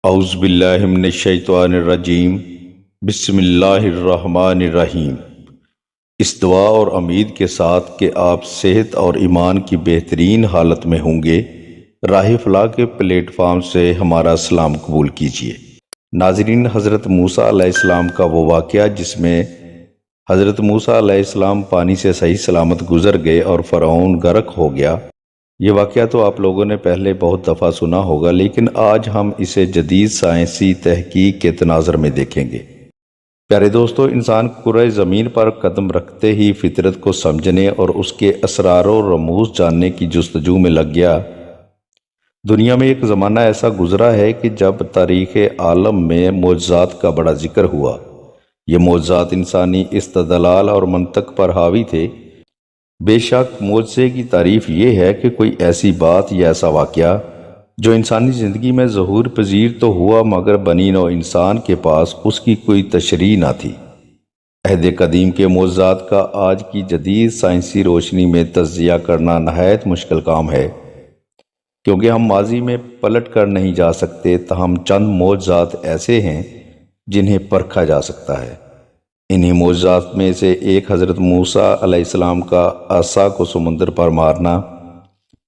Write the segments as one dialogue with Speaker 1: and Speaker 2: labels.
Speaker 1: اعوذ باللہ من الشیطان الرجیم بسم اللہ الرحمن الرحیم۔ اس دعا اور امید کے ساتھ کہ آپ صحت اور ایمان کی بہترین حالت میں ہوں گے، راہ فلاح کے پلیٹ فارم سے ہمارا سلام قبول کیجیے۔ ناظرین، حضرت موسیٰ علیہ السلام کا وہ واقعہ جس میں حضرت موسیٰ علیہ السلام پانی سے صحیح سلامت گزر گئے اور فرعون غرق ہو گیا، یہ واقعہ تو آپ لوگوں نے پہلے بہت دفعہ سنا ہوگا، لیکن آج ہم اسے جدید سائنسی تحقیق کے تناظر میں دیکھیں گے۔ پیارے دوستو، انسان کرۂ زمین پر قدم رکھتے ہی فطرت کو سمجھنے اور اس کے اسرار و رموز جاننے کی جستجو میں لگ گیا۔ دنیا میں ایک زمانہ ایسا گزرا ہے کہ جب تاریخ عالم میں معجزات کا بڑا ذکر ہوا۔ یہ معجزات انسانی استدلال اور منطق پر حاوی تھے۔ بے شک معجزے کی تعریف یہ ہے کہ کوئی ایسی بات یا ایسا واقعہ جو انسانی زندگی میں ظہور پذیر تو ہوا، مگر بنی نوع انسان کے پاس اس کی کوئی تشریح نہ تھی۔ عہد قدیم کے معجزات کا آج کی جدید سائنسی روشنی میں تجزیہ کرنا نہایت مشکل کام ہے، کیونکہ ہم ماضی میں پلٹ کر نہیں جا سکتے، تاہم چند معجزات ایسے ہیں جنہیں پرکھا جا سکتا ہے۔ انہی معجزات میں سے ایک حضرت موسیٰ علیہ السلام کا عصا کو سمندر پر مارنا،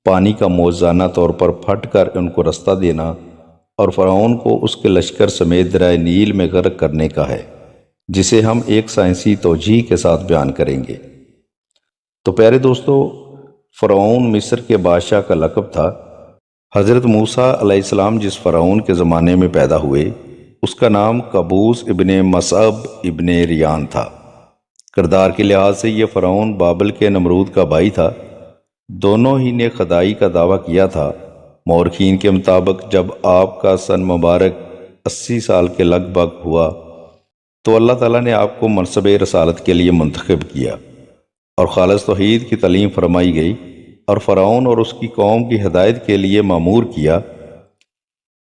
Speaker 1: پانی کا معجزانہ طور پر پھٹ کر ان کو رستہ دینا، اور فرعون کو اس کے لشکر سمیت دریائے نیل میں غرق کرنے کا ہے، جسے ہم ایک سائنسی توجیہ کے ساتھ بیان کریں گے۔ تو پیارے دوستو، فرعون مصر کے بادشاہ کا لقب تھا۔ حضرت موسیٰ علیہ السلام جس فرعون کے زمانے میں پیدا ہوئے، اس کا نام قبوس ابن مصعب ابن ریان تھا۔ کردار کے لحاظ سے یہ فرعون بابل کے نمرود کا بھائی تھا۔ دونوں ہی نے خدائی کا دعویٰ کیا تھا۔ مورخین کے مطابق جب آپ کا سن مبارک 80 سال کے لگ بھگ ہوا تو اللہ تعالیٰ نے آپ کو منصب رسالت کے لیے منتخب کیا اور خالص توحید کی تعلیم فرمائی گئی، اور فرعون اور اس کی قوم کی ہدایت کے لیے مامور کیا۔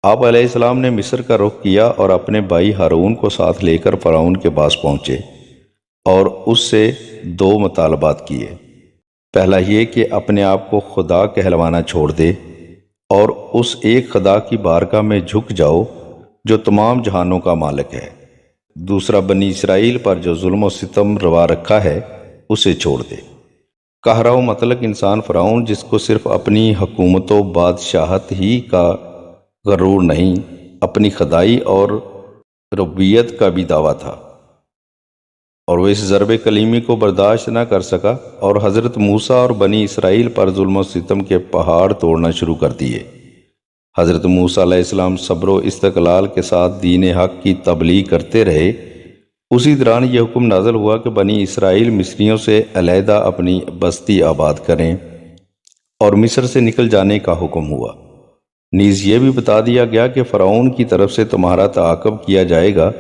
Speaker 1: آپ علیہ السلام نے مصر کا رخ کیا اور اپنے بھائی ہارون کو ساتھ لے کر فرعون کے پاس پہنچے اور اس سے دو مطالبات کیے۔ پہلا یہ کہ اپنے آپ کو خدا کہلوانا چھوڑ دے اور اس ایک خدا کی بارگاہ میں جھک جاؤ جو تمام جہانوں کا مالک ہے۔ دوسرا، بنی اسرائیل پر جو ظلم و ستم روا رکھا ہے اسے چھوڑ دے۔ قاہرہ و مطلق انسان فرعون، جس کو صرف اپنی حکومت و بادشاہت ہی کا غرور نہیں، اپنی خدائی اور ربوبیت کا بھی دعویٰ تھا، اور وہ اس ضرب کلیمی کو برداشت نہ کر سکا اور حضرت موسیٰ اور بنی اسرائیل پر ظلم و ستم کے پہاڑ توڑنا شروع کر دیے۔ حضرت موسیٰ علیہ السلام صبر و استقلال کے ساتھ دین حق کی تبلیغ کرتے رہے۔ اسی دوران یہ حکم نازل ہوا کہ بنی اسرائیل مصریوں سے علیحدہ اپنی بستی آباد کریں، اور مصر سے نکل جانے کا حکم ہوا۔ نیز یہ بھی بتا دیا گیا کہ فرعون کی طرف سے تمہارا تعاقب کیا جائے گا،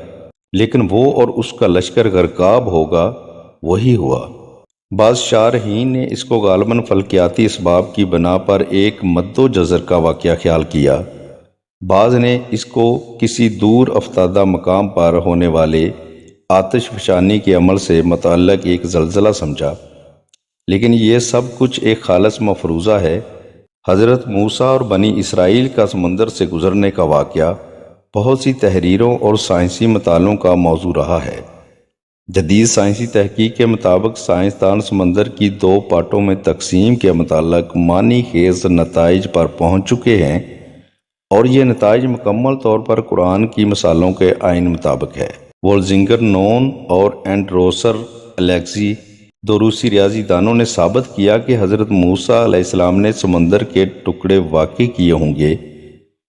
Speaker 1: لیکن وہ اور اس کا لشکر غرقاب ہوگا۔ وہی ہوا۔ بعض شارحین نے اس کو غالباً فلکیاتی اسباب کی بنا پر ایک مد و جزر کا واقعہ خیال کیا۔ بعض نے اس کو کسی دور افتادہ مقام پر ہونے والے آتش فشانی کے عمل سے متعلق ایک زلزلہ سمجھا، لیکن یہ سب کچھ ایک خالص مفروضہ ہے۔ حضرت موسیٰ اور بنی اسرائیل کا سمندر سے گزرنے کا واقعہ بہت سی تحریروں اور سائنسی مطالعوں کا موضوع رہا ہے۔ جدید سائنسی تحقیق کے مطابق سائنسدان سمندر کی دو پارٹوں میں تقسیم کے متعلق معنی خیز نتائج پر پہنچ چکے ہیں، اور یہ نتائج مکمل طور پر قرآن کی مثالوں کے آئین مطابق ہے۔ وولزنگر نون اور اینڈروسر الیکزی، دو روسی ریاضی دانوں نے ثابت کیا کہ حضرت موسیٰ علیہ السلام نے سمندر کے ٹکڑے واقع کیے ہوں گے۔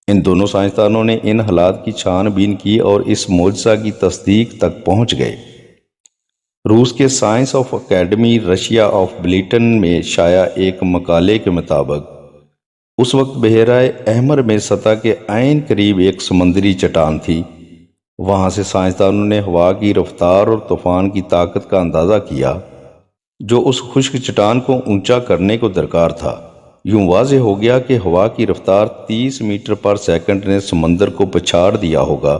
Speaker 1: ان دونوں سائنسدانوں نے ان حالات کی چھان بین کی اور اس معجزہ کی تصدیق تک پہنچ گئے۔ روس کے science of academy Russia of bulletin میں شائع ایک مقالے کے مطابق اس وقت بحیرہ احمر میں سطح کے عین قریب ایک سمندری چٹان تھی۔ وہاں سے سائنسدانوں نے ہوا کی رفتار اور طوفان کی طاقت کا اندازہ کیا جو اس خشک چٹان کو اونچا کرنے کو درکار تھا۔ یوں واضح ہو گیا کہ ہوا کی رفتار 30 میٹر پر سیکنڈ نے سمندر کو پچھاڑ دیا ہوگا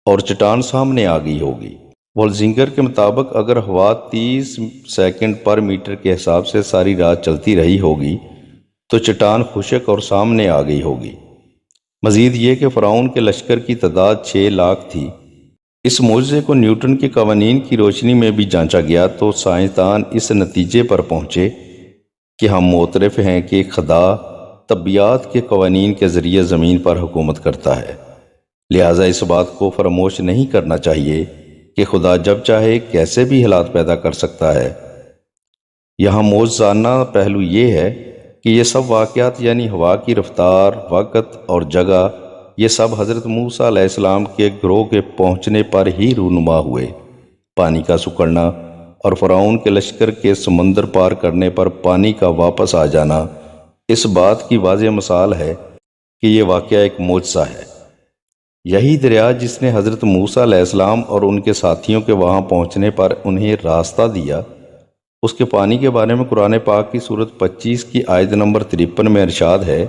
Speaker 1: اور چٹان سامنے آ گئی ہوگی۔ وولزنگر کے مطابق اگر ہوا 30 سیکنڈ پر میٹر کے حساب سے ساری رات چلتی رہی ہوگی تو چٹان خشک اور سامنے آ گئی ہوگی۔ مزید یہ کہ فرعون کے لشکر کی تعداد 6 لاکھ تھی۔ اس معجزے کو نیوٹن کے قوانین کی روشنی میں بھی جانچا گیا تو سائنسدان اس نتیجے پر پہنچے کہ ہم معترف ہیں کہ خدا طبیعیات کے قوانین کے ذریعے زمین پر حکومت کرتا ہے، لہٰذا اس بات کو فراموش نہیں کرنا چاہیے کہ خدا جب چاہے کیسے بھی حالات پیدا کر سکتا ہے۔ یہاں معجزانہ پہلو یہ ہے کہ یہ سب واقعات یعنی ہوا کی رفتار، وقت اور جگہ، یہ سب حضرت موسیٰ علیہ السلام کے گروہ کے پہنچنے پر ہی رونما ہوئے۔ پانی کا سکڑنا اور فرعون کے لشکر کے سمندر پار کرنے پر پانی کا واپس آ جانا اس بات کی واضح مثال ہے کہ یہ واقعہ ایک معجزہ ہے۔ یہی دریا جس نے حضرت موسیٰ علیہ السلام اور ان کے ساتھیوں کے وہاں پہنچنے پر انہیں راستہ دیا، اس کے پانی کے بارے میں قرآن پاک کی سورت 25 کی آیت نمبر 53 میں ارشاد ہے،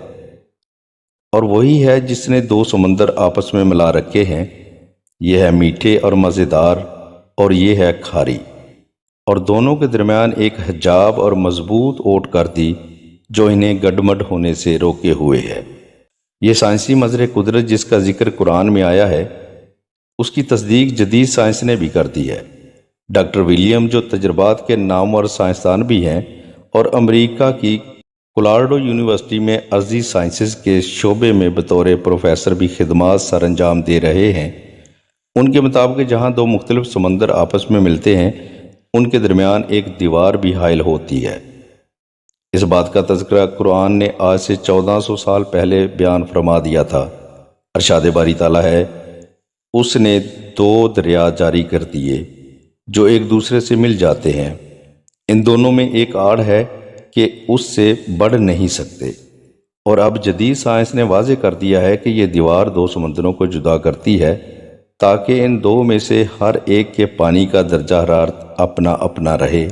Speaker 1: اور وہی ہے جس نے 2 سمندر آپس میں ملا رکھے ہیں، یہ ہے میٹھے اور مزیدار اور یہ ہے کھاری، اور دونوں کے درمیان ایک حجاب اور مضبوط اوٹ کر دی جو انہیں گڈمڈ ہونے سے روکے ہوئے ہے۔ یہ سائنسی منظر قدرت جس کا ذکر قرآن میں آیا ہے، اس کی تصدیق جدید سائنس نے بھی کر دی ہے۔ ڈاکٹر ولیم جو تجربات کے نامور سائنسدان بھی ہیں اور امریکہ کی کولراڈو یونیورسٹی میں ارضی سائنسز کے شعبے میں بطور پروفیسر بھی خدمات سر انجام دے رہے ہیں، ان کے مطابق جہاں 2 مختلف سمندر آپس میں ملتے ہیں ان کے درمیان ایک دیوار بھی حائل ہوتی ہے۔ اس بات کا تذکرہ قرآن نے آج سے 1400 سال پہلے بیان فرما دیا تھا۔ ارشاد باری تعالیٰ ہے، اس نے 2 دریا جاری کر دیے جو ایک دوسرے سے مل جاتے ہیں، ان دونوں میں ایک آڑ ہے کہ اس سے بڑھ نہیں سکتے، اور اب جدید سائنس نے واضح کر دیا ہے کہ یہ دیوار 2 سمندروں کو جدا کرتی ہے تاکہ ان 2 میں سے ہر ایک کے پانی کا درجہ حرارت اپنا اپنا رہے،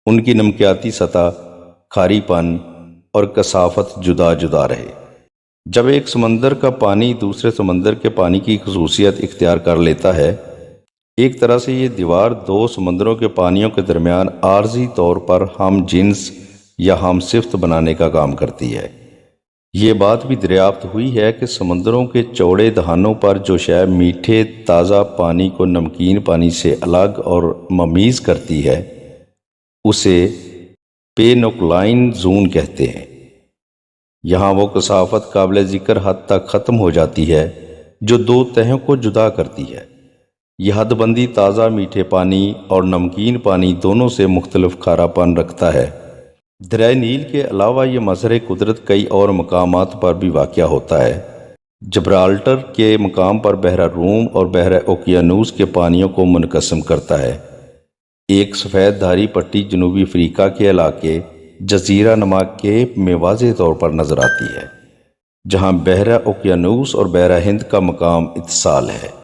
Speaker 1: ان کی نمکیاتی سطح، کھاری پن اور کثافت جدا جدا رہے۔ جب ایک سمندر کا پانی دوسرے سمندر کے پانی کی خصوصیت اختیار کر لیتا ہے، ایک طرح سے یہ دیوار 2 سمندروں کے پانیوں کے درمیان عارضی طور پر ہم جنس یا ہم صفت بنانے کا کام کرتی ہے۔ یہ بات بھی دریافت ہوئی ہے کہ سمندروں کے چوڑے دہانوں پر جو شے میٹھے تازہ پانی کو نمکین پانی سے الگ اور ممیز کرتی ہے، اسے پینوکلائن زون کہتے ہیں۔ یہاں وہ کثافت قابل ذکر حد تک ختم ہو جاتی ہے جو 2 تہوں کو جدا کرتی ہے۔ یہ حد بندی تازہ میٹھے پانی اور نمکین پانی دونوں سے مختلف کھارا پن رکھتا ہے۔ دریائے نیل کے علاوہ یہ مظہر قدرت کئی اور مقامات پر بھی واقع ہوتا ہے۔ جبرالٹر کے مقام پر بحیرہ روم اور بحیرہ اوقیانوس کے پانیوں کو منقسم کرتا ہے۔ ایک سفید دھاری پٹی جنوبی افریقہ کے علاقے جزیرہ نما کیپ میں واضح طور پر نظر آتی ہے، جہاں بحیرہ اوقیانوس اور بحیرہ ہند کا مقام اتصال ہے۔